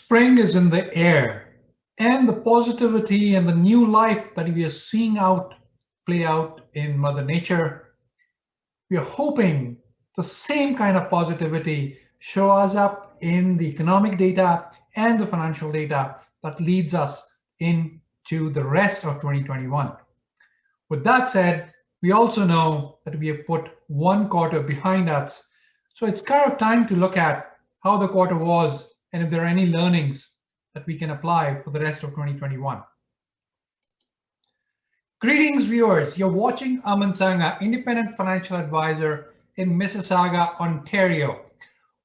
Spring is in the air, and the positivity and the new life that we are seeing play out in Mother Nature, we are hoping the same kind of positivity shows up in the economic data and the financial data that leads us into the rest of 2021. With that said, we also know that we have put one quarter behind us. So it's kind of time to look at how the quarter was and if there are any learnings that we can apply for the rest of 2021. Greetings, viewers. You're watching Aman Sanga, independent financial advisor in Mississauga, Ontario.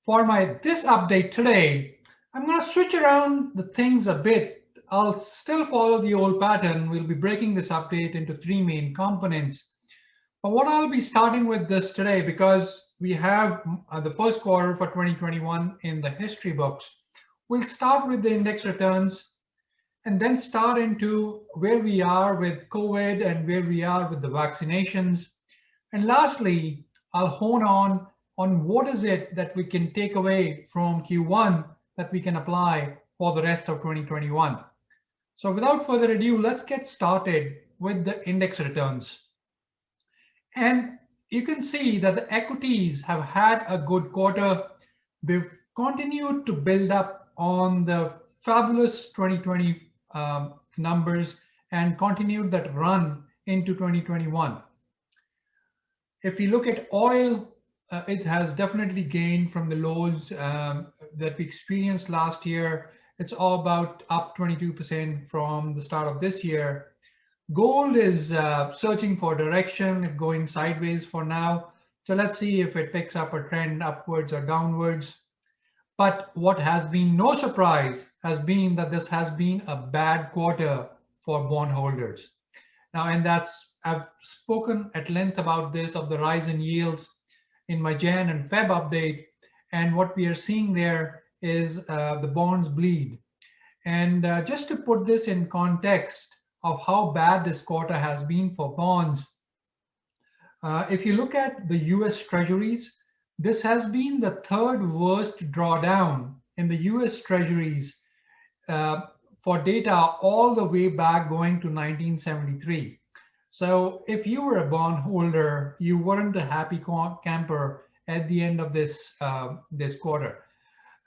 For this update today, I'm going to switch around the things a bit. I'll still follow the old pattern. We'll be breaking this update into three main components. But what I'll be starting with this today, because we have the first quarter for 2021 in the history books, we'll start with the index returns and then start into where we are with COVID and where we are with the vaccinations. And lastly, I'll hone on what is it that we can take away from Q1 that we can apply for the rest of 2021. So without further ado, let's get started with the index returns. And you can see that the equities have had a good quarter. They've continued to build up on the fabulous 2020 numbers and continued that run into 2021. If you look at oil, it has definitely gained from the lows that we experienced last year. It's all about up 22% from the start of this year. Gold is searching for direction, going sideways for now. So let's see if it picks up a trend upwards or downwards. But what has been no surprise has been that this has been a bad quarter for bondholders. Now, and I've spoken at length about this, of the rise in yields in my Jan and Feb update. And what we are seeing there is the bonds bleed. And just to put this in context of how bad this quarter has been for bonds, if you look at the US Treasuries, this has been the third worst drawdown in the US Treasuries for data all the way back going to 1973. So if you were a bondholder, you weren't a happy camper at the end of this quarter.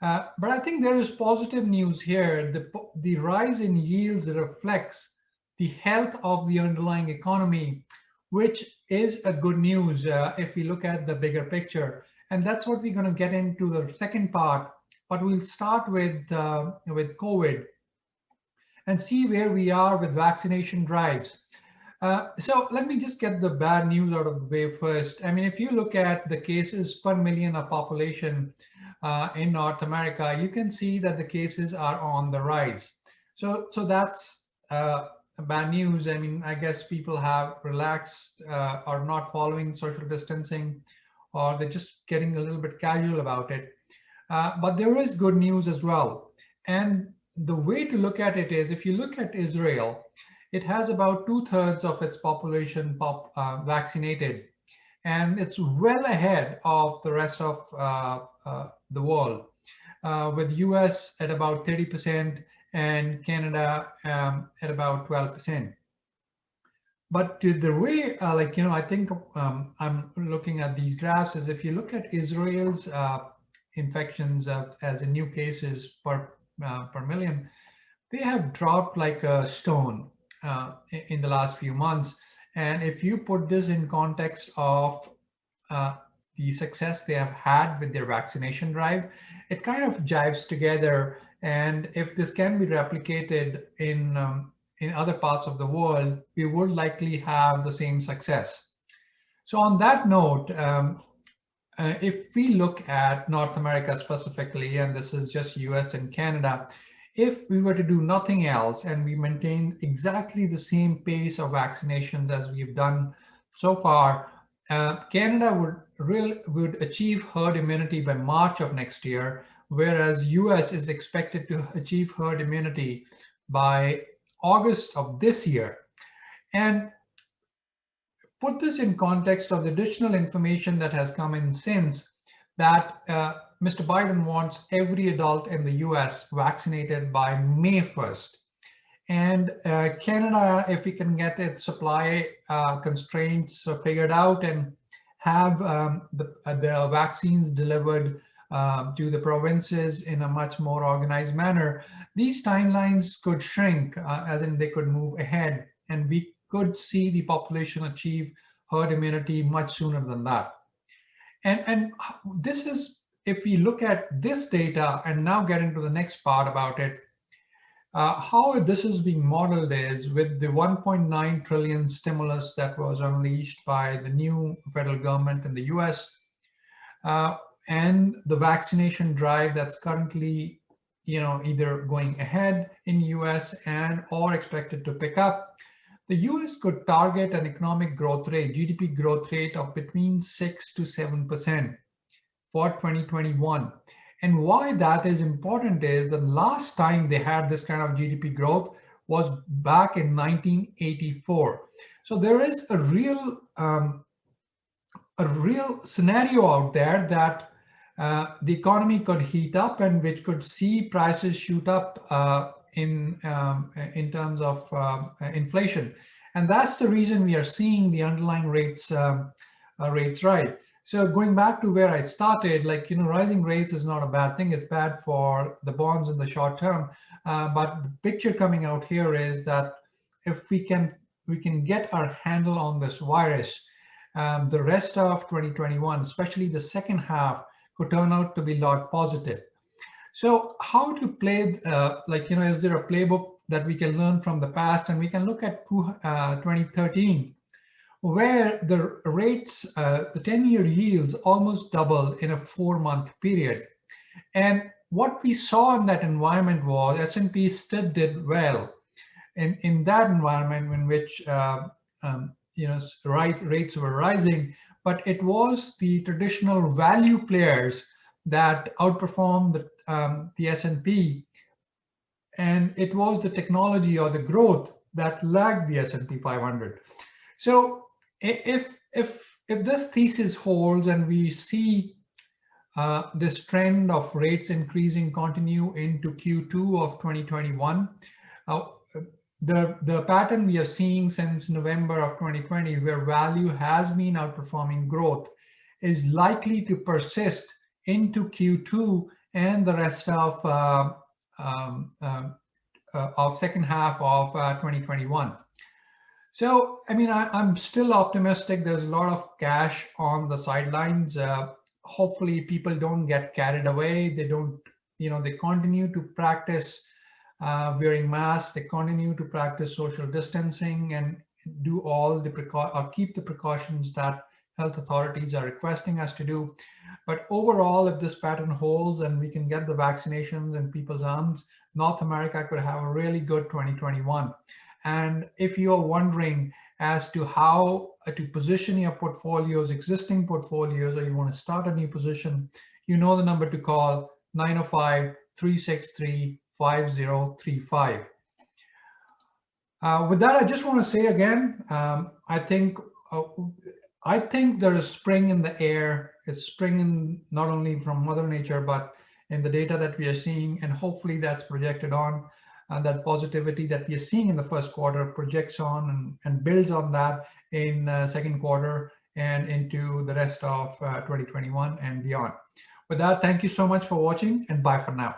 But I think there is positive news here. The rise in yields reflects the health of the underlying economy, which is a good news if we look at the bigger picture. And that's what we're going to get into the second part. But we'll start with COVID and see where we are with vaccination drives. So let me just get the bad news out of the way first. I mean, if you look at the cases per million of population in North America, you can see that the cases are on the rise. So that's bad news. I mean, I guess people have relaxed or not following social distancing, or they're just getting a little bit casual about it. But there is good news as well. And the way to look at it is, if you look at Israel, it has about 2/3 of its population vaccinated. And it's well ahead of the rest of the world, with US at about 30% and Canada at about 12%. But the way, I think I'm looking at these graphs is, if you look at Israel's infections as in new cases per million, they have dropped like a stone in the last few months. And if you put this in context of the success they have had with their vaccination drive, it kind of jives together. And if this can be replicated in other parts of the world, we would likely have the same success. So on that note, if we look at North America specifically, and this is just US and Canada, if we were to do nothing else and we maintain exactly the same pace of vaccinations as we've done so far, Canada would achieve herd immunity by March of next year, whereas US is expected to achieve herd immunity by August of this year. And put this in context of the additional information that has come in since, that Mr. Biden wants every adult in the US vaccinated by May 1st. And Canada, if we can get its supply constraints figured out and have the vaccines delivered to the provinces in a much more organized manner, these timelines could shrink, as in they could move ahead, and we could see the population achieve herd immunity much sooner than that. And this is, if we look at this data and now get into the next part about it, how this is being modeled is with the 1.9 trillion stimulus that was unleashed by the new federal government in the US, and the vaccination drive that's currently, either going ahead in US and or expected to pick up. The US could target an economic growth rate, GDP growth rate of between 6 to 7% for 2021. And why that is important is the last time they had this kind of GDP growth was back in 1984. So there is a real scenario out there that the economy could heat up and which could see prices shoot up in terms of inflation. And that's the reason we are seeing the underlying rates rise. So going back to where I started, rising rates is not a bad thing. It's bad for the bonds in the short term. But the picture coming out here is that if we can get our handle on this virus, the rest of 2021, especially the second half, could turn out to be a lot positive. So how to play, is there a playbook that we can learn from the past? And we can look at 2013, where the rates, the 10-year yields almost doubled in a 4-month period. And what we saw in that environment was S&P still did well in that environment in which rates were rising, but it was the traditional value players that outperformed the S&P, and it was the technology or the growth that lagged the S&P 500. So if this thesis holds and we see this trend of rates increasing continue into Q2 of 2021, the pattern we are seeing since November of 2020, where value has been outperforming growth, is likely to persist into Q2 and the rest of second half of 2021. So, I'm still optimistic. There's a lot of cash on the sidelines. Hopefully people don't get carried away. They don't, they continue to practice wearing masks. They continue to practice social distancing and do all the keep the precautions that health authorities are requesting us to do. But overall, if this pattern holds and we can get the vaccinations in people's arms, North America could have a really good 2021. And if you are wondering as to how to position your portfolios, existing portfolios, or you want to start a new position, you know the number to call, 905-363-5035. With that, I just want to say again, I think there is spring in the air. It's spring in not only from Mother Nature, but in the data that we are seeing, and hopefully that's projected on. That positivity that we are seeing in the first quarter projects on and builds on that in second quarter and into the rest of 2021 and beyond. With that, thank you so much for watching, and bye for now.